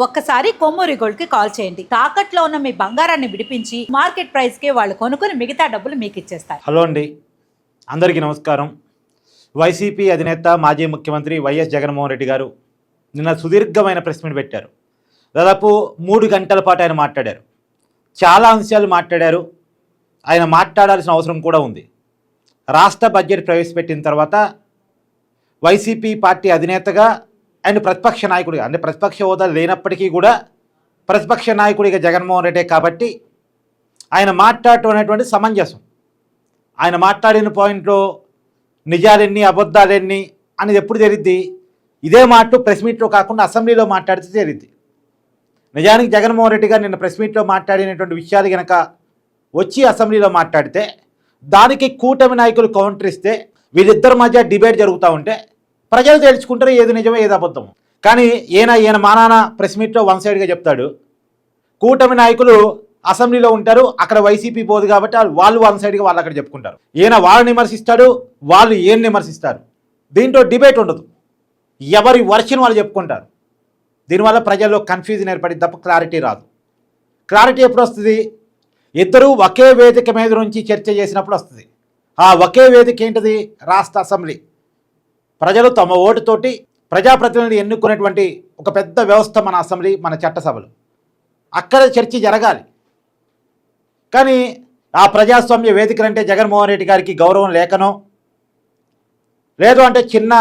ఒక్కసారి కొమ్మూరి గోల్డ్ కి కాల్ చేయండి. తాకట్లో ఉన్న మీ బంగారాన్ని విడిపించి మార్కెట్ ప్రైస్ కి వాళ్ళు కొనుక్కుని మిగతా డబ్బులు మీకు ఇచ్చేస్తారు. హలో అండి, అందరికీ నమస్కారం. వైసీపీ అధినేత మాజీ ముఖ్యమంత్రి వైఎస్ జగన్మోహన్ రెడ్డి గారు నిన్న సుదీర్ఘమైన ప్రెస్ మీట్ పెట్టారు. దాదాపు 3 గంటల పాటు ఆయన మాట్లాడారు. చాలా అంశాలు మాట్లాడారు. ఆయన మాట్లాడాల్సిన అవసరం కూడా ఉంది. రాష్ట్ర బడ్జెట్ ప్రవేశపెట్టిన తర్వాత వైసీపీ పార్టీ అధినేతగా ఆయన ప్రతిపక్ష నాయకుడిగా, అంటే ప్రతిపక్ష హోదా లేనప్పటికీ కూడా ప్రతిపక్ష నాయకుడిగా జగన్మోహన్ రెడ్డి కాబట్టి ఆయన మాట్లాడటం అనేటువంటి సమంజసం. ఆయన మాట్లాడిన పాయింట్లో నిజాలెన్ని అబద్ధాలెన్ని అనేది ఎప్పుడు తెలియద్ది? ఇదే మాట ప్రెస్ మీట్లో కాకుండా అసెంబ్లీలో మాట్లాడితే తెలియద్ది. నిజానికి జగన్మోహన్ రెడ్డి గారు నిన్న ప్రెస్ మీట్లో మాట్లాడినటువంటి విషయాలు కనుక వచ్చి అసెంబ్లీలో మాట్లాడితే దానికి కూటమి నాయకులు కౌంటర్ ఇస్తే వీళ్ళిద్దరి మధ్య డిబేట్ జరుగుతూ ఉంటే ప్రజలు తెలుసుకుంటారు ఏది నిజమో ఏది అబద్ధము. కానీ ఈయన మానాన ప్రెస్ మీట్లో వన్ సైడ్గా చెప్తాడు. కూటమి నాయకులు అసెంబ్లీలో ఉంటారు, అక్కడ వైసీపీ పోదు కాబట్టి వాళ్ళు వన్ సైడ్గా వాళ్ళు అక్కడ చెప్పుకుంటారు. ఈయన వాళ్ళని విమర్శిస్తాడు, వాళ్ళు ఈయన్ని విమర్శిస్తారు. దీంట్లో డిబేట్ ఉండదు, ఎవరి వర్షన్ వాళ్ళు చెప్పుకుంటారు. దీనివల్ల ప్రజల్లో కన్ఫ్యూజన్ ఏర్పడి తప్ప క్లారిటీ రాదు. క్లారిటీ ఎప్పుడు వస్తుంది? ఇద్దరూ ఒకే వేదిక మీద నుంచి చర్చ చేసినప్పుడు వస్తుంది. ఆ ఒకే వేదిక ఏంటిది? రాష్ట్ర అసెంబ్లీ. ప్రజలు తమ ఓటుతోటి ప్రజాప్రతినిధులు ఎన్నుకునేటువంటి ఒక పెద్ద వ్యవస్థ మన అసెంబ్లీ, మన చట్టసభలు. అక్కడ చర్చ జరగాలి. కానీ ఆ ప్రజాస్వామ్య వేదికలంటే జగన్మోహన్ రెడ్డి గారికి గౌరవం లేకనో, లేదు అంటే చిన్న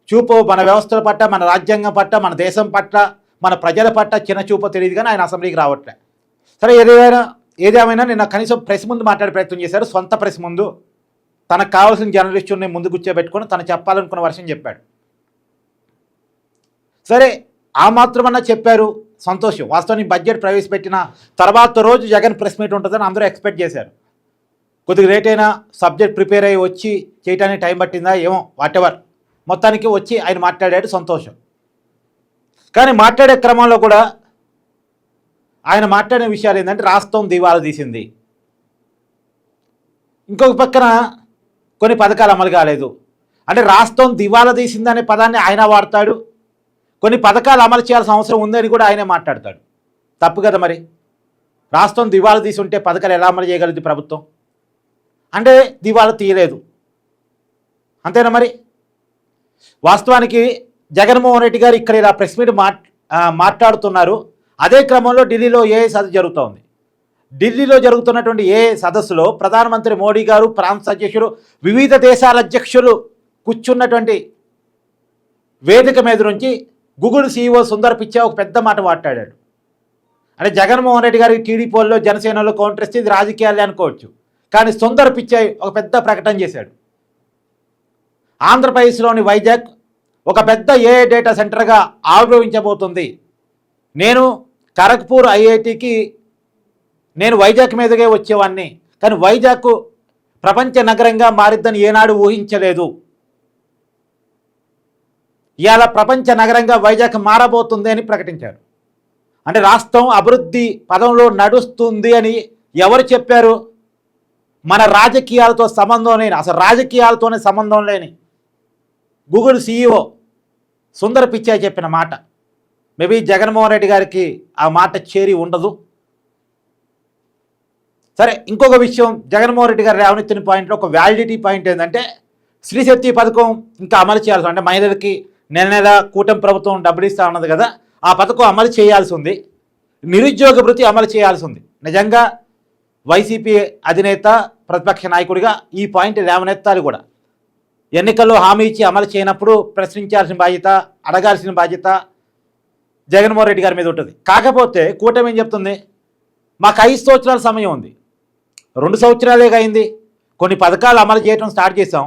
చూపు మన వ్యవస్థల పట్ల, మన రాజ్యాంగం పట్ల, మన దేశం పట్ల, మన ప్రజల పట్ల చిన్న చూపు తెలియదు కానీ ఆయన అసెంబ్లీకి రావట్లే. సరే, ఏదేమైనా నిన్న కనీసం ప్రెస్ ముందు మాట్లాడే ప్రయత్నం చేశారు. సొంత ప్రెస్ ముందు తనకు కావాల్సిన జర్నలిస్టుని ముందు కూర్చోబెట్టుకొని తను చెప్పాలనుకున్న వర్షం చెప్పాడు. సరే, ఆ మాత్రమన్నా చెప్పారు, సంతోషం. వాస్తవానికి బడ్జెట్ ప్రవేశపెట్టిన తర్వాత రోజు జగన్ ప్రెస్ మీట్ ఉంటుందని అందరూ ఎక్స్పెక్ట్ చేశారు. కొద్దిగా లేట్ అయినా సబ్జెక్ట్ ప్రిపేర్ అయ్యి వచ్చి చేయడానికి టైం పట్టిందా ఏమో, వాటెవర్, మొత్తానికి వచ్చి ఆయన మాట్లాడాడు, సంతోషం. కానీ మాట్లాడే క్రమంలో కూడా ఆయన మాట్లాడిన విషయాలు ఏంటంటే రాష్ట్రం దివాలా తీసింది, ఇంకొక పక్కన కొన్ని పథకాలు అమలు కాలేదు. అంటే రాష్ట్రం దివాలా తీసిందనే పదాన్ని ఆయన వాడతాడు, కొన్ని పథకాలు అమలు చేయాల్సిన అవసరం ఉందని కూడా ఆయనే మాట్లాడతాడు. తప్పు కదా మరి? రాష్ట్రం దివాలా తీసి ఉంటే పథకాలు ఎలా అమలు చేయగలుగుతుంది ప్రభుత్వం? అంటే దివాలా తీయలేదు, అంతేనా మరి? వాస్తవానికి జగన్మోహన్ రెడ్డి గారు ఇక్కడ ఇలా ప్రెస్ మీట్ మాట్లాడుతున్నారు. అదే క్రమంలో ఢిల్లీలో ఏ సదస్సు జరుగుతోంది. ఢిల్లీలో జరుగుతున్నటువంటి ఏ సదస్సులో ప్రధానమంత్రి మోడీ గారు, ఫ్రాన్స్ అధ్యక్షులు, వివిధ దేశాల అధ్యక్షులు కూర్చున్నటువంటి వేదిక మీద నుంచి గూగుల్ సీఈఓ సుందర్ పిచ్చై ఒక పెద్ద మాట మాట్లాడాడు. అంటే జగన్మోహన్ రెడ్డి గారికి టీడీపీలో, జనసేనలో కౌంటర్ ఇస్తే ఇది రాజకీయాలే అనుకోవచ్చు. కానీ సుందర్ పిచ్చై ఒక పెద్ద ప్రకటన చేశాడు. ఆంధ్రప్రదేశ్లోని వైజాగ్ ఒక పెద్ద ఏఐ డేటా సెంటర్గా ఆవిర్భవించబోతుంది. నేను ఖరగ్పూర్ ఐఐటికి వైజాగ్ మీదుగా వచ్చేవాడిని, కానీ వైజాగ్ ప్రపంచ నగరంగా మారిద్దని ఏనాడు ఊహించలేదు. ఇవాళ ప్రపంచ నగరంగా వైజాగ్ మారబోతుంది అని ప్రకటించారు. అంటే రాష్ట్రం అభివృద్ధి పదంలో నడుస్తుంది అని ఎవరు చెప్పారు? మన రాజకీయాలతో సంబంధం లేని, అసలు రాజకీయాలతోనే సంబంధం లేని గూగుల్ సీఈఓ సుందర్ పిచ్చై చెప్పిన మాట. మేబీ జగన్మోహన్ రెడ్డి గారికి ఆ మాట చేరి ఉండదు. సరే, ఇంకొక విషయం, జగన్మోహన్ రెడ్డి గారు లేవనెత్తిన పాయింట్లో ఒక వ్యాలిడిటీ పాయింట్ ఏంటంటే స్త్రీ శక్తి పథకం ఇంకా అమలు చేయాల్సి, అంటే మహిళలకి నెల కూటమి ప్రభుత్వం డబ్బులు ఇస్తా ఉన్నది కదా, ఆ పథకం అమలు చేయాల్సి ఉంది. నిరుద్యోగ భృతి అమలు చేయాల్సి ఉంది. నిజంగా వైసీపీ అధినేత, ప్రతిపక్ష నాయకుడిగా ఈ పాయింట్ లేవనెత్తాలి కూడా. ఎన్నికల్లో హామీ ఇచ్చి అమలు చేయనప్పుడు ప్రశ్నించాల్సిన బాధ్యత, అడగాల్సిన బాధ్యత జగన్మోహన్ రెడ్డి గారి మీద ఉంటుంది. కాకపోతే కూటమి ఏం చెప్తుంది? మాకు 5 సంవత్సరాల సమయం ఉంది. 2 సంవత్సరాలేగా అయింది. కొన్ని పథకాలు అమలు చేయడం స్టార్ట్ చేసాం.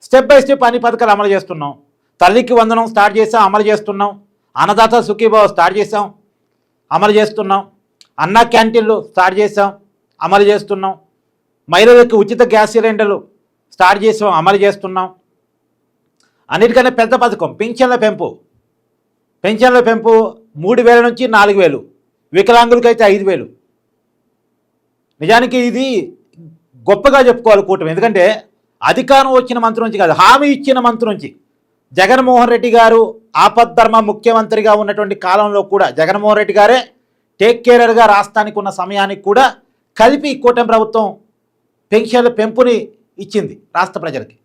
స్టెప్ బై స్టెప్ అన్ని పథకాలు అమలు చేస్తున్నాం. తల్లికి వందనం స్టార్ట్ చేసాం, అమలు చేస్తున్నాం. అన్నదాత సుఖీభావ స్టార్ట్ చేసాం, అమలు చేస్తున్నాం. అన్నా క్యాంటీన్లు స్టార్ట్ చేసాం, అమలు చేస్తున్నాం. మహిళలకు ఉచిత గ్యాస్ సిలిండర్లు స్టార్ట్ చేసాం, అమలు చేస్తున్నాం. అన్నిటికన్నా పెద్ద పథకం పింఛన్ల పెంపు. 3,000 నుంచి 4,000, వికలాంగులకైతే 5,000. నిజానికి ఇది గొప్పగా చెప్పుకోవాలి కూటమి. ఎందుకంటే అధికారం వచ్చిన మంత్రి నుంచి కాదు, హామీ ఇచ్చిన మంత్రి నుంచి జగన్మోహన్ రెడ్డి గారు ఆపద్ధర్మ ముఖ్యమంత్రిగా ఉన్నటువంటి కాలంలో కూడా జగన్మోహన్ రెడ్డి గారే టేక్ కేరర్గా రాష్ట్రానికి ఉన్న సమయానికి కూడా కలిపి కూటమి ప్రభుత్వం పెన్షన్ల పెంపుని ఇచ్చింది రాష్ట్ర ప్రజలకి.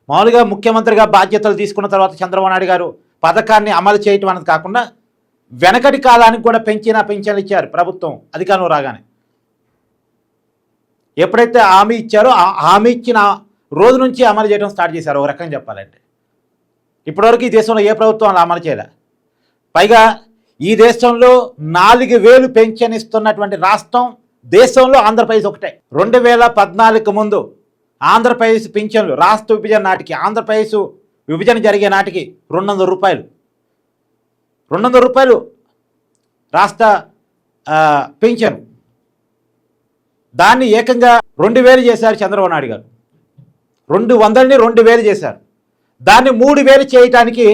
మామూలుగా ముఖ్యమంత్రిగా బాధ్యతలు తీసుకున్న తర్వాత చంద్రబాబు నాయుడు గారు పథకాన్ని అమలు చేయటం అనేది కాకుండా వెనకటి కాలానికి కూడా పెంచిన పెన్షన్లు ఇచ్చారు ప్రభుత్వం అధికారంలో రాగానే. ఎప్పుడైతే హామీ ఇచ్చారో ఆ హామీ ఇచ్చిన రోజు నుంచి అమలు చేయడం స్టార్ట్ చేశారు ఒక రకంగా చెప్పాలంటే. ఇప్పటివరకు ఈ దేశంలో ఏ ప్రభుత్వం అలా అమలు చేయలే. పైగా ఈ దేశంలో 4,000 పెన్షన్ ఇస్తున్నటువంటి రాష్ట్రం దేశంలో ఆంధ్రప్రదేశ్ ఒకటే. 2014 ముందు ఆంధ్రప్రదేశ్ పింఛన్లు రాష్ట్ర విభజన నాటికి ఆంధ్రప్రదేశ్ విభజన జరిగే నాటికి 200 రూపాయలు 200 రూపాయలు రాష్ట్ర పెన్షన్. దాన్ని ఏకంగా 2,000 చేశారు చంద్రబాబు నాయుడు గారు. 200ని 2,000 చేశారు. దాన్ని 3,000 చేయటానికి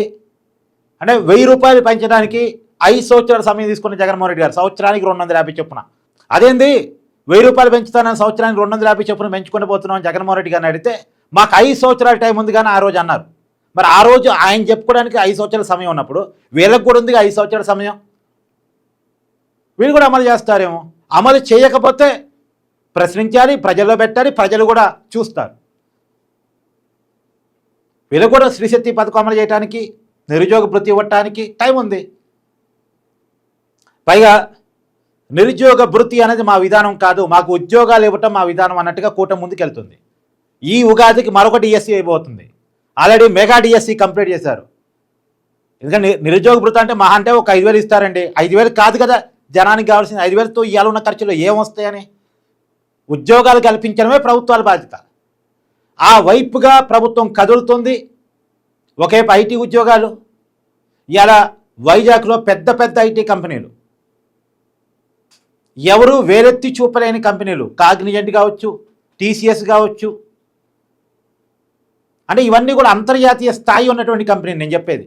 అంటే 1,000 రూపాయలు పెంచడానికి 5 సంవత్సరాల సమయం తీసుకున్న జగన్మోహన్ రెడ్డి గారు సంవత్సరానికి 250 చొప్పున. అదేంది 1,000 రూపాయలు పెంచుతానని సంవత్సరానికి 250 చొప్పున పెంచుకుని పోతున్నాం జగన్మోహన్ రెడ్డి గారిని అడిగితే మాకు 5 సంవత్సరాల టైం ఉంది కానీ ఆ రోజు అన్నారు. మరి ఆ రోజు ఆయన చెప్పుకోవడానికి 5 సంవత్సరాల సమయం ఉన్నప్పుడు వీళ్ళకి కూడా ఉంది 5 సంవత్సరాల సమయం. వీళ్ళు కూడా అమలు చేస్తారేమో. అమలు చేయకపోతే ప్రశ్నించాలి, ప్రజల్లో పెట్టాలి, ప్రజలు కూడా చూస్తారు. వీళ్ళు కూడా శ్రీశక్తి పథకం అమలు చేయడానికి నిరుద్యోగ భృతి ఇవ్వటానికి టైం ఉంది. పైగా నిరుద్యోగ భృతి అనేది మా విధానం కాదు, మాకు ఉద్యోగాలు ఇవ్వటం మా విధానం అన్నట్టుగా కూటమి ముందుకెళ్తుంది. ఈ ఉగాదికి మరొక డిఎస్సి అయిపోతుంది. ఆల్రెడీ మెగా డిఎస్సి కంప్లీట్ చేశారు. ఎందుకంటే నిరుద్యోగ భృతి అంటే మహా అంటే ఒక 5,000 ఇస్తారండి. 5,000 కాదు కదా జనానికి కావాల్సింది. 5,000తో ఇవాళ ఉన్న ఖర్చులు ఏమొస్తాయని ఉద్యోగాలు కల్పించడమే ప్రభుత్వాల బాధ్యత. ఆ వైపుగా ప్రభుత్వం కదులుతుంది. ఒకేపు ఐటీ ఉద్యోగాలు. ఇవాళ వైజాగ్లో పెద్ద పెద్ద ఐటీ కంపెనీలు, ఎవరు వేరెత్తి చూపలేని కంపెనీలు, కాగ్నిజెంట్ కావచ్చు, టీసీఎస్ కావచ్చు, అంటే ఇవన్నీ కూడా అంతర్జాతీయ స్థాయి ఉన్నటువంటి కంపెనీ. నేను చెప్పేది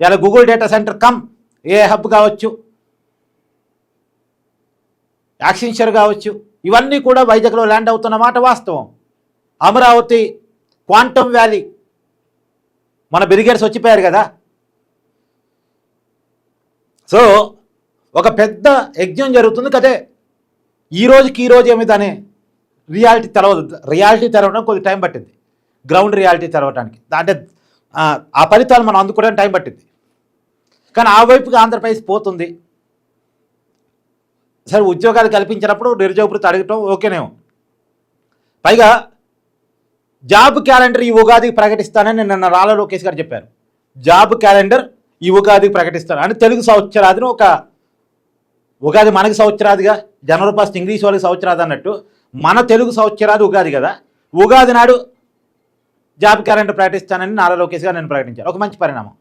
ఇలా గూగుల్ డేటా సెంటర్ కమ్ ఏ హబ్ కావచ్చు, యాక్సెంచర్ కావచ్చు, ఇవన్నీ కూడా వైజాగ్లో ల్యాండ్ అవుతున్న మాట వాస్తవం. అమరావతి, క్వాంటమ్ వ్యాలీ, మన బిరిగేర్స్ వచ్చిపోయారు కదా. సో ఒక పెద్ద యజ్ఞం జరుగుతుంది కదే. ఈ రోజు ఏమిటనే రియాలిటీ తెలవదు. రియాలిటీ తెరవడం కొద్ది టైం పట్టింది. గ్రౌండ్ రియాలిటీ తెరవడానికి అంటే ఆ ఫలితాలు మనం అందుకోవడానికి టైం పట్టింది. కానీ ఆ వైపుగా ఆంధ్రప్రదేశ్ పోతుంది. సరే ఉద్యోగాలు కల్పించినప్పుడు నిరుద్యోగ భృతి అడగటం ఓకేనేమో. పైగా జాబ్ క్యాలెండర్ ఈ ఉగాదికి ప్రకటిస్తానని నిన్న రాళ్ళ లోకేష్ గారు చెప్పారు. జాబ్ క్యాలెండర్ ఈ ఉగాదికి ప్రకటిస్తాను అని తెలుగు సంవత్సరాదిని ఒక ఉగాది మనకి సంవత్సరాదిగా, జనవరి 1 ఇంగ్లీష్ వాళ్ళకి సంవత్సరాది అన్నట్టు మన తెలుగు సంవత్సరాది ఉగాది కదా. ఉగాది నాడు జాబ్ క్యాలెండర్ ప్రకటిస్తానని నారా లోకేష్ గారు నేను ప్రకటించారు. ఒక మంచి పరిణామం.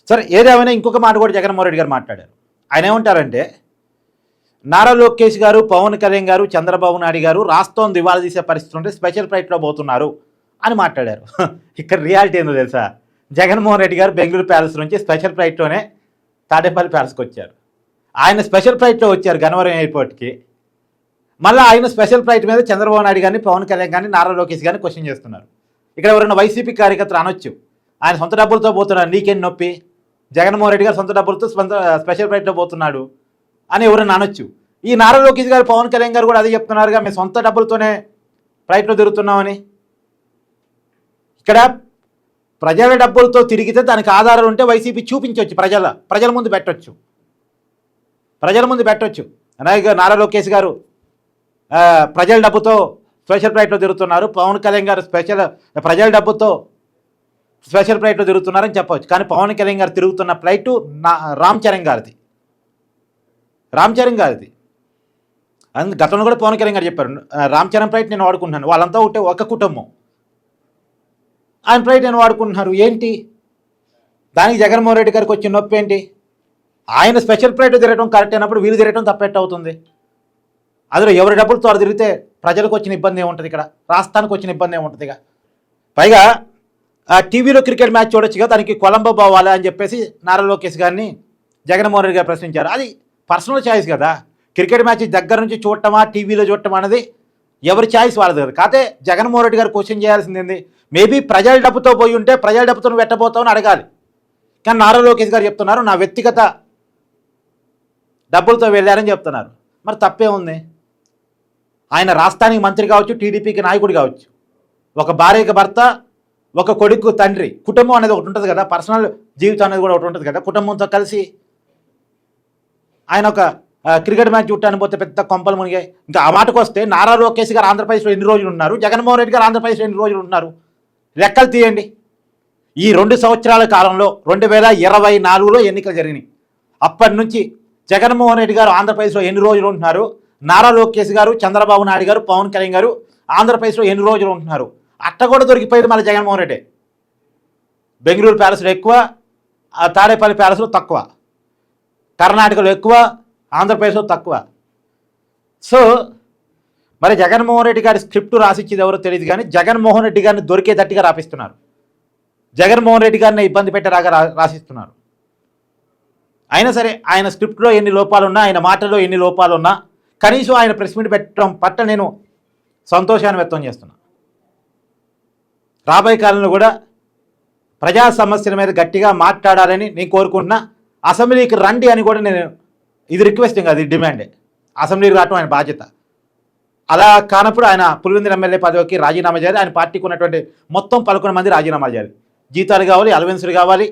సరే ఏదేమైనా ఇంకొక మాట కూడా జగన్మోహన్ రెడ్డి గారు మాట్లాడారు. ఆయన ఏమంటారంటే నారా లోకేష్ గారు, పవన్ కళ్యాణ్ గారు, చంద్రబాబు నాయుడు గారు రాష్ట్రం దివాళా తీసే పరిస్థితి ఉంటే స్పెషల్ ఫ్లైట్లో పోతున్నారు అని మాట్లాడారు. ఇక్కడ రియాలిటీ ఏందో తెలుసా? జగన్మోహన్ రెడ్డి గారు బెంగళూరు ప్యాలెస్ నుంచి స్పెషల్ ఫ్లైట్లోనే తాడేపల్లి ప్యాలెస్కి వచ్చారు. ఆయన స్పెషల్ ఫ్లైట్లో వచ్చారు గన్నవరం ఎయిర్పోర్ట్కి. మళ్ళీ ఆయన స్పెషల్ ఫ్లైట్ మీద చంద్రబాబు నాయుడు గారిని, పవన్ కళ్యాణ్ గారిని, నారా లోకేష్ గారిని క్వశ్చన్ చేస్తున్నారు. ఇక్కడ ఎవరైనా వైసీపీ కార్యకర్తలు అనొచ్చు, ఆయన సొంత డబ్బులతో పోతున్నారు, నీకేం నొప్పి, జగన్మోహన్ రెడ్డి గారు సొంత డబ్బులతో స్పెషల్ ఫ్లైట్లో పోతున్నాడు అని ఎవరైనా అనొచ్చు. ఈ నారా లోకేష్ గారు, పవన్ కళ్యాణ్ గారు కూడా అదే చెప్తున్నారుగా, మేము సొంత డబ్బులతోనే ఫ్లైట్లో తిరుగుతున్నామని. ఇక్కడ ప్రజల డబ్బులతో తిరిగితే దానికి ఆధారాలు ఉంటే వైసీపీ చూపించవచ్చు, ప్రజల ముందు పెట్టవచ్చు. అలాగే నారా లోకేష్ గారు ప్రజల డబ్బుతో స్పెషల్ ఫ్లైట్లో తిరుగుతున్నారు, పవన్ కళ్యాణ్ గారు ప్రజల డబ్బుతో స్పెషల్ ఫ్లైట్లో తిరుగుతున్నారని చెప్పవచ్చు. కానీ పవన్ కళ్యాణ్ గారు తిరుగుతున్న ఫ్లైటు రామ్ చరణ్ గారిది. గతంలో కూడా పవన్ కళ్యాణ్ గారు చెప్పారు, రామ్ చరణ్ ఫ్లైట్ నేను వాడుకుంటున్నాను, వాళ్ళంతా ఒక కుటుంబం, ఆయన ఫ్లైట్ నేను వాడుకుంటున్నారు. ఏంటి దానికి జగన్మోహన్ రెడ్డి గారికి వచ్చిన నొప్పి ఏంటి? ఆయన స్పెషల్ ఫ్లైట్ తిరగడం కరెక్ట్ అయినప్పుడు వీళ్ళు తిరగడం తప్పెట్టు అవుతుంది. అందులో ఎవరి డబ్బులతో వారు తిరిగితే ప్రజలకు వచ్చిన ఇబ్బంది ఏముంటుంది, ఇక్కడ రాష్ట్రానికి వచ్చిన ఇబ్బంది ఏముంటుంది. పైగా టీవీలో క్రికెట్ మ్యాచ్ చూడొచ్చుగా, దానికి కొలంబో పోవాలి అని చెప్పేసి నారా లోకేష్ గారిని జగన్మోహన్ రెడ్డి గారు ప్రశ్నించారు. అది పర్సనల్ చాయిస్ కదా. క్రికెట్ మ్యాచ్ దగ్గర నుంచి చూడటమా, టీవీలో చూడటం అనేది ఎవరి ఛాయిస్ వాళ్ళది కదా. కాకపోతే జగన్మోహన్ రెడ్డి గారు క్వశ్చన్ చేయాల్సింది ఏంది, మేబీ ప్రజల డబ్బుతో పోయి ఉంటే ప్రజల డబ్బుతో నువ్వు పెట్టబోతావని అడగాలి. కానీ నారా లోకేష్ గారు చెప్తున్నారు నా వ్యక్తిగత డబ్బులతో వెళ్ళారని చెప్తున్నారు. మరి తప్పే ఉంది? ఆయన రాష్ట్రానికి మంత్రి కావచ్చు, టీడీపీకి నాయకుడు కావచ్చు, ఒక భార్యకి భర్త, ఒక కొడుకు తండ్రి, కుటుంబం అనేది ఒకటి ఉంటుంది కదా, పర్సనల్ జీవితం అనేది కూడా ఒకటి ఉంటుంది కదా. కుటుంబంతో కలిసి ఆయన ఒక క్రికెట్ మ్యాచ్ చూడటానికి పోతే పెద్ద కొంపలు మునిగాయి. ఇంకా ఆ మాటకు వస్తే నారా లోకేష్ గారు ఆంధ్రప్రదేశ్లో ఎన్ని రోజులు ఉన్నారు, జగన్మోహన్ రెడ్డి గారు ఆంధ్రప్రదేశ్లో ఎన్ని రోజులు ఉన్నారు, లెక్కలు తీయండి. ఈ 2 సంవత్సరాల కాలంలో 2024లో ఎన్నికలు జరిగినాయి. అప్పటి నుంచి జగన్మోహన్ రెడ్డి గారు ఆంధ్రప్రదేశ్లో ఎన్ని రోజులు ఉంటున్నారు, నారా లోకేష్ గారు, చంద్రబాబు నాయుడు గారు, పవన్ కళ్యాణ్ గారు ఆంధ్రప్రదేశ్లో ఎన్ని రోజులు ఉంటున్నారు. అట్ట కూడా దొరికిపోయేది మన జగన్మోహన్ రెడ్డి. బెంగళూరు ప్యాలెస్లో ఎక్కువ, తాడేపల్లి ప్యాలెస్లో తక్కువ, కర్ణాటకలో ఎక్కువ, ఆంధ్రప్రదేశ్లో తక్కువ. సో మరి జగన్మోహన్ రెడ్డి గారి స్క్రిప్ట్ రాసిచ్చేది ఎవరో తెలియదు, కానీ జగన్మోహన్ రెడ్డి గారిని దొరికేటట్టుగా రాపిస్తున్నారు. జగన్మోహన్ రెడ్డి గారిని ఇబ్బంది పెట్టేలాగా రాసిస్తున్నారు. అయినా సరే ఆయన స్క్రిప్ట్లో ఎన్ని లోపాలు ఉన్నా, ఆయన మాటల్లో ఎన్ని లోపాలు ఉన్నా, కనీసం ఆయన ప్రెస్ మీట్ పెట్టడం పట్ల నేను సంతోషాన్ని వ్యక్తం చేస్తున్నా. రాబోయే కాలంలో కూడా ప్రజా సమస్యల మీద గట్టిగా మాట్లాడాలని నేను కోరుకుంటున్నా. అసెంబ్లీకి రండి అని కూడా నేను, ఇది రిక్వెస్టింగ్, అది డిమాండే. అసెంబ్లీకి రావడం ఆయన బాధ్యత. అలా కానప్పుడు ఆయన పులివెందుల ఎమ్మెల్యే పదవికి రాజీనామా చేయాలి. ఆయన పార్టీకి ఉన్నటువంటి మొత్తం 11 మంది రాజీనామా చేయాలి. జీతాలు కావాలి, అలవెన్సులు కావాలి,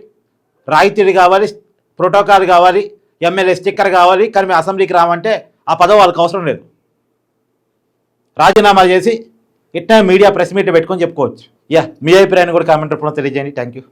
రాయితీలు కావాలి, ప్రోటోకాల్ కావాలి, ఎమ్మెల్యే స్టిక్కర్ కావాలి. కానీ మేము అసెంబ్లీకి రామంటే ఆ పదవి వాళ్ళకి అవసరం లేదు. రాజీనామా చేసి ఇట్లా మీడియా ప్రెస్ మీట్ పెట్టుకొని చెప్పుకోవచ్చు. మీ అభిప్రాయాన్ని కూడా కామెంట్ రూపంలో తెలియజేయండి. Thank you.